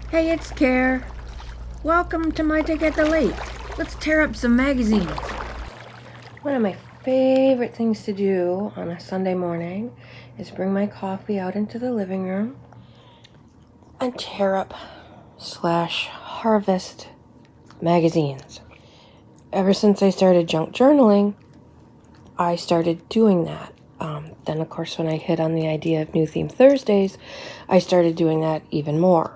Hey, it's Care. Welcome to my take at the lake. Let's tear up some magazines. One of my favorite things to do on a Sunday morning is bring my coffee out into the living room and tear up / harvest magazines. Ever since I started junk journaling, I started doing that. Then, of course, when I hit on the idea of New Theme Thursdays, I started doing that even more.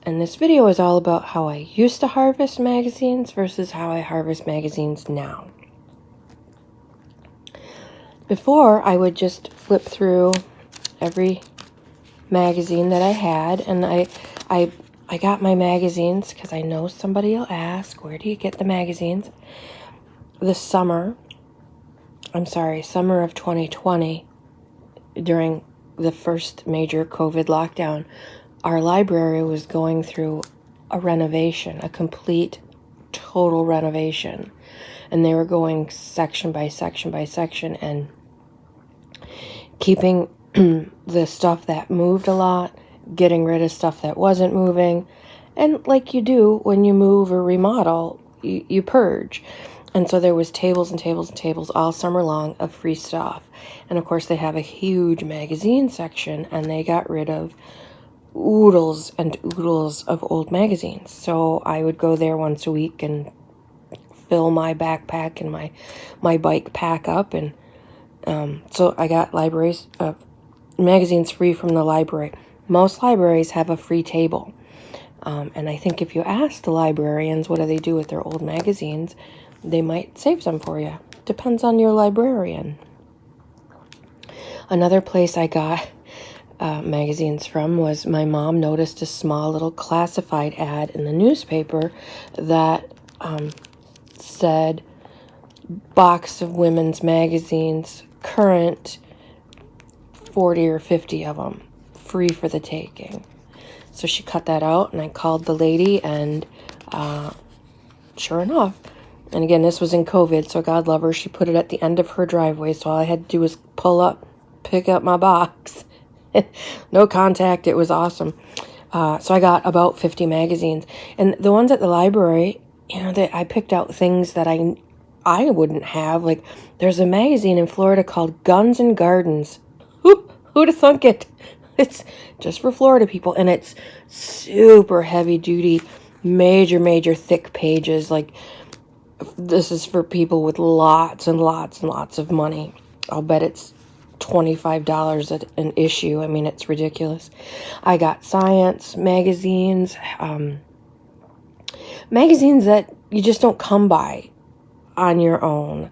And this video is all about how I used to harvest magazines versus how I harvest magazines now. Before, I would just flip through every magazine that I had, and I got my magazines because I know somebody will ask, where do you get the magazines? This summer of 2020, during the first major COVID lockdown, our library was going through a renovation, a complete, total renovation. And they were going section by section by section and keeping the stuff that moved a lot, getting rid of stuff that wasn't moving. And like you do when you move or remodel, you purge. And so there was tables and tables and tables all summer long of free stuff. And of course they have a huge magazine section, and they got rid of oodles and oodles of old magazines. So I would go there once a week and fill my backpack and my bike pack up. And so I got magazines free from the library. Most libraries have a free table. And I think if you ask the librarians what do they do with their old magazines, they might save some for you. Depends on your librarian. Another place I got magazines from was my mom noticed a small little classified ad in the newspaper that said box of women's magazines, current 40 or 50 of them, free for the taking. So she cut that out, and I called the lady, and sure enough, and again, this was in COVID, so God love her, she put it at the end of her driveway, so all I had to do was pull up, pick up my box. No contact. It was awesome. So I got about 50 magazines, and the ones at the library, I picked out things that I wouldn't have. Like, there's a magazine in Florida called Guns and Gardens. Who'd have thunk it? It's just for Florida people, and it's super heavy duty, major thick pages. Like, this is for people with lots and lots and lots of money. I'll bet it's $25 an issue. I mean, it's ridiculous. I got science magazines, magazines that you just don't come by on your own.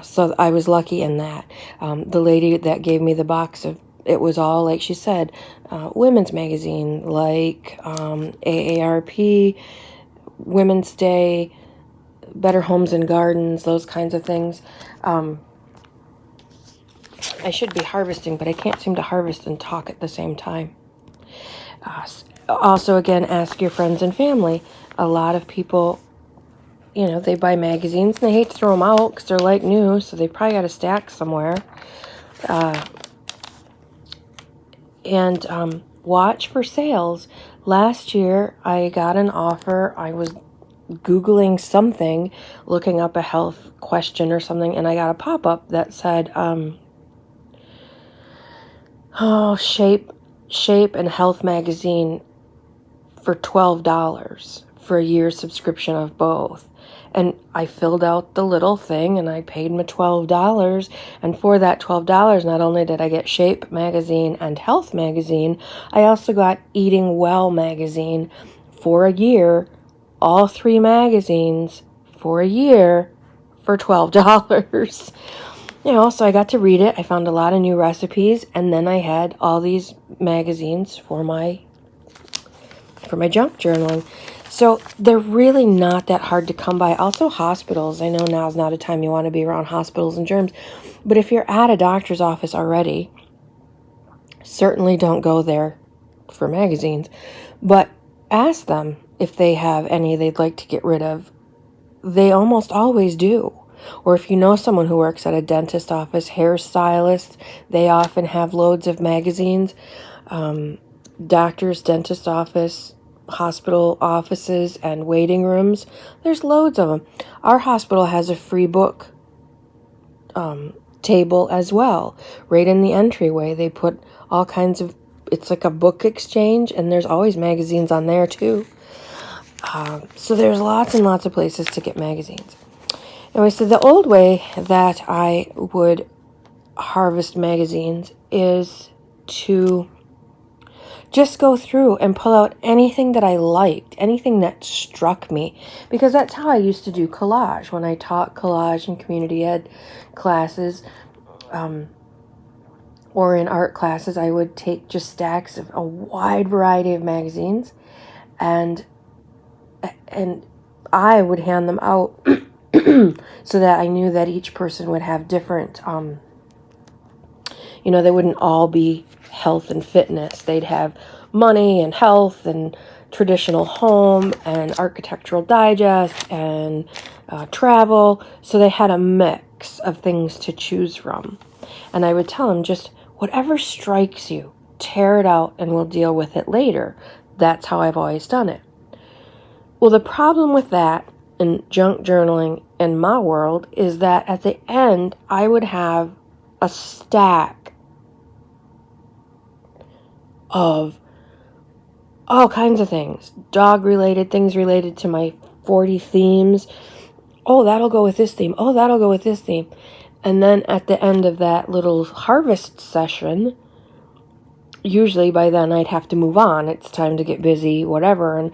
So I was lucky in that. The lady that gave me the box of, it was all, like she said, women's magazine, like AARP, Women's Day, Better Homes and Gardens, those kinds of things. I should be harvesting, but I can't seem to harvest and talk at the same time. Also, again, ask your friends and family. A lot of people, they buy magazines and they hate to throw them out because they're like new, so they probably got a stack somewhere. And watch for sales. Last year, I got an offer. I was Googling something, looking up a health question or something, and I got a pop-up that said, Shape and Health magazine for $12 for a year's subscription of both. And I filled out the little thing, and I paid me $12. And for that $12, not only did I get Shape magazine and Health magazine, I also got Eating Well magazine for a year. All 3 magazines for a year for $12. So I got to read it. I found a lot of new recipes, and then I had all these magazines for my junk journaling. So they're really not that hard to come by. Also, hospitals. I know now's not a time you want to be around hospitals and germs, but if you're at a doctor's office already, certainly don't go there for magazines, but ask them if they have any they'd like to get rid of. They almost always do. Or if you know someone who works at a dentist office, hairstylists, they often have loads of magazines. doctor's, dentist office, hospital offices, and waiting rooms. There's loads of them. Our hospital has a free book table as well. Right in the entryway, they put all kinds of, it's like a book exchange, and there's always magazines on there too. So there's lots and lots of places to get magazines. Anyway, so the old way that I would harvest magazines is to just go through and pull out anything that I liked, anything that struck me, because that's how I used to do collage when I taught collage in community ed classes, or in art classes. I would take just stacks of a wide variety of magazines, and I would hand them out so that I knew that each person would have different, they wouldn't all be health and fitness. They'd have money and health and traditional home and architectural digest and travel. So they had a mix of things to choose from. And I would tell them, just whatever strikes you, tear it out and we'll deal with it later. That's how I've always done it. Well, the problem with that in junk journaling in my world is that at the end, I would have a stack of all kinds of things. Dog-related, things related to my 40 themes. Oh, that'll go with this theme. Oh, that'll go with this theme. And then at the end of that little harvest session, usually by then I'd have to move on. It's time to get busy, whatever.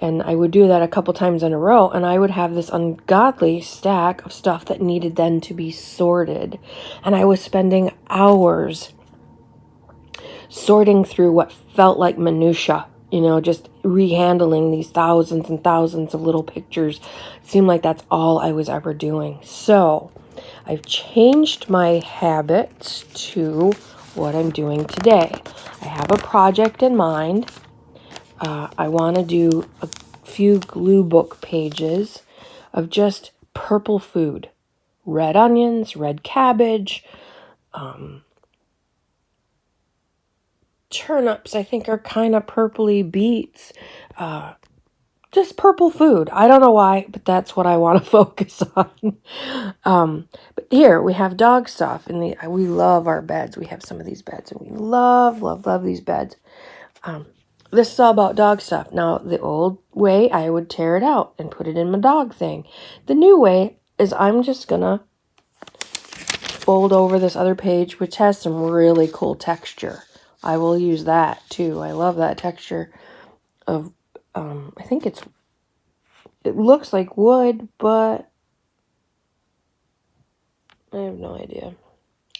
And I would do that a couple times in a row, and I would have this ungodly stack of stuff that needed then to be sorted. And I was spending hours sorting through what felt like minutia, just rehandling these thousands and thousands of little pictures. It seemed like that's all I was ever doing. So I've changed my habit to what I'm doing today. I have a project in mind. I want to do a few glue book pages of just purple food. Red onions, red cabbage, turnips, I think, are kind of purpley, beets, just purple food. I don't know why, but that's what I want to focus on. But here we have dog stuff, and we love our beds. We have some of these beds, and we love, love, love these beds. This is all about dog stuff. Now, the old way, I would tear it out and put it in my dog thing. The new way is I'm just gonna fold over this other page, which has some really cool texture. I will use that too. I love that texture of, I think it looks like wood, but I have no idea.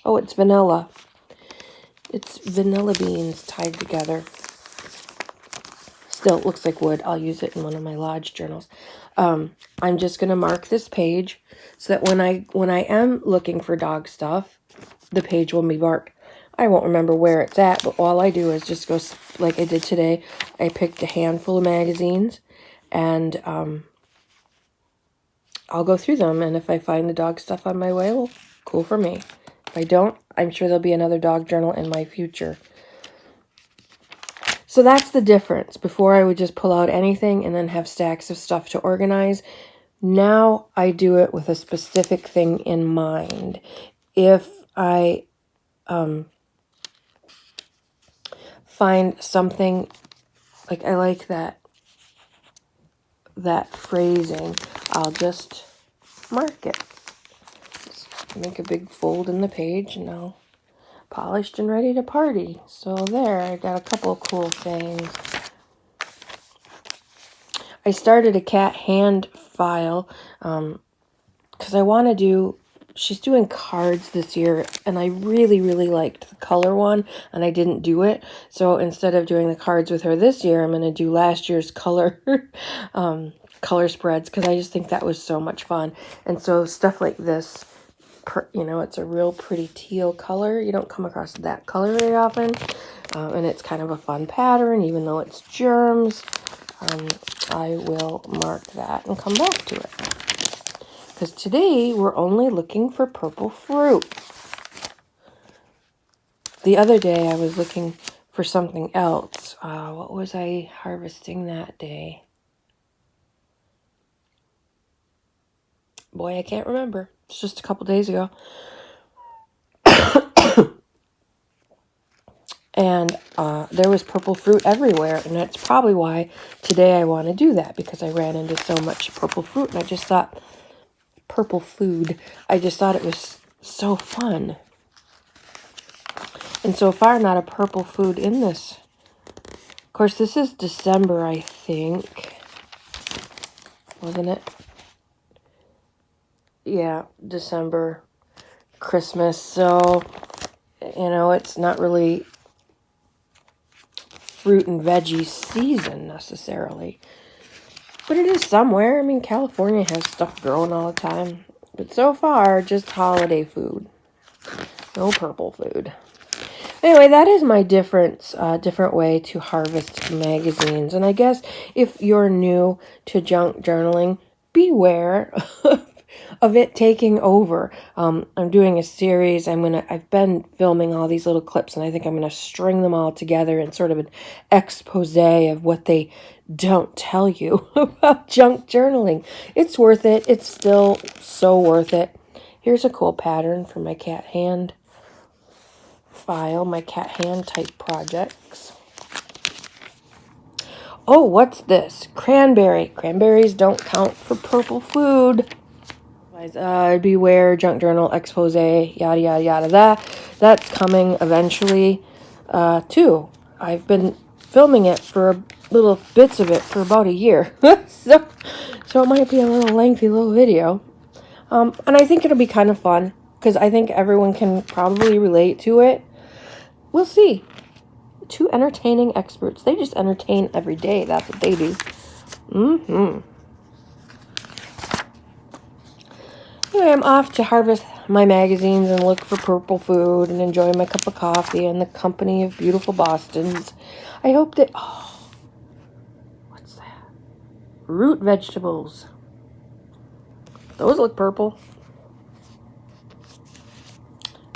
Oh, it's vanilla. It's vanilla beans tied together. Still, it looks like wood. I'll use it in one of my lodge journals. I'm just going to mark this page so that when I am looking for dog stuff, the page will be marked. I won't remember where it's at, but all I do is just go, like I did today. I picked a handful of magazines, and I'll go through them, and if I find the dog stuff on my way, well, cool for me. If I don't, I'm sure there'll be another dog journal in my future. So that's the difference. Before, I would just pull out anything and then have stacks of stuff to organize. Now I do it with a specific thing in mind. If I find something, like I like that phrasing, I'll just mark it. Just make a big fold in the page, and now polished and ready to party. So there, I got a couple of cool things. I started a cat hand file because I want to do, she's doing cards this year, and I really, really liked the color one, and I didn't do it. So instead of doing the cards with her this year, I'm going to do last year's color color spreads, because I just think that was so much fun. And so stuff like this, it's a real pretty teal color. You don't come across that color very often. And it's kind of a fun pattern, even though it's germs. I will mark that and come back to it. Because today we're only looking for purple fruit. The other day I was looking for something else. What was I harvesting that day? Boy, I can't remember. It's just a couple days ago. And there was purple fruit everywhere. And that's probably why today I want to do that. Because I ran into so much purple fruit. And I just thought, purple food. I just thought it was so fun. And so far, not a purple food in this. Of course, this is December, I think. Wasn't it? Yeah, December, Christmas. So, you know, it's not really fruit and veggie season necessarily. But it is somewhere. I mean, California has stuff growing all the time. But so far, just holiday food. No purple food. Anyway, that is my different way to harvest magazines. And I guess if you're new to junk journaling, beware of it taking over. I'm doing a series. I've been filming all these little clips, and I think I'm gonna string them all together in sort of an expose of what they don't tell you about junk journaling. It's worth it. It's still so worth it. Here's a cool pattern for my cat hand file, my cat hand type projects. Oh, what's this? Cranberry. Cranberries don't count for purple food. Beware, junk journal, expose, yada, yada, yada. That's coming eventually, too. I've been filming it for little bits of it for about a year. so it might be a little lengthy little video. And I think it'll be kind of fun, because I think everyone can probably relate to it. We'll see. Two entertaining experts. They just entertain every day. That's what they do. Anyway, I'm off to harvest my magazines and look for purple food and enjoy my cup of coffee and the company of beautiful Bostons. I hope that... Oh, what's that? Root vegetables. Those look purple.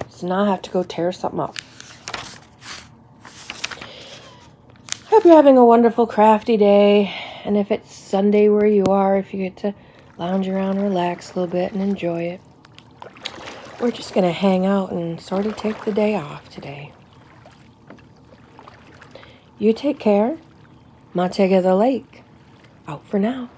So now I have to go tear something up. Hope you're having a wonderful crafty day. And if it's Sunday where you are, if you get to lounge around, relax a little bit and enjoy it. We're just going to hang out and sort of take the day off today. You take care. Matega the lake. Out for now.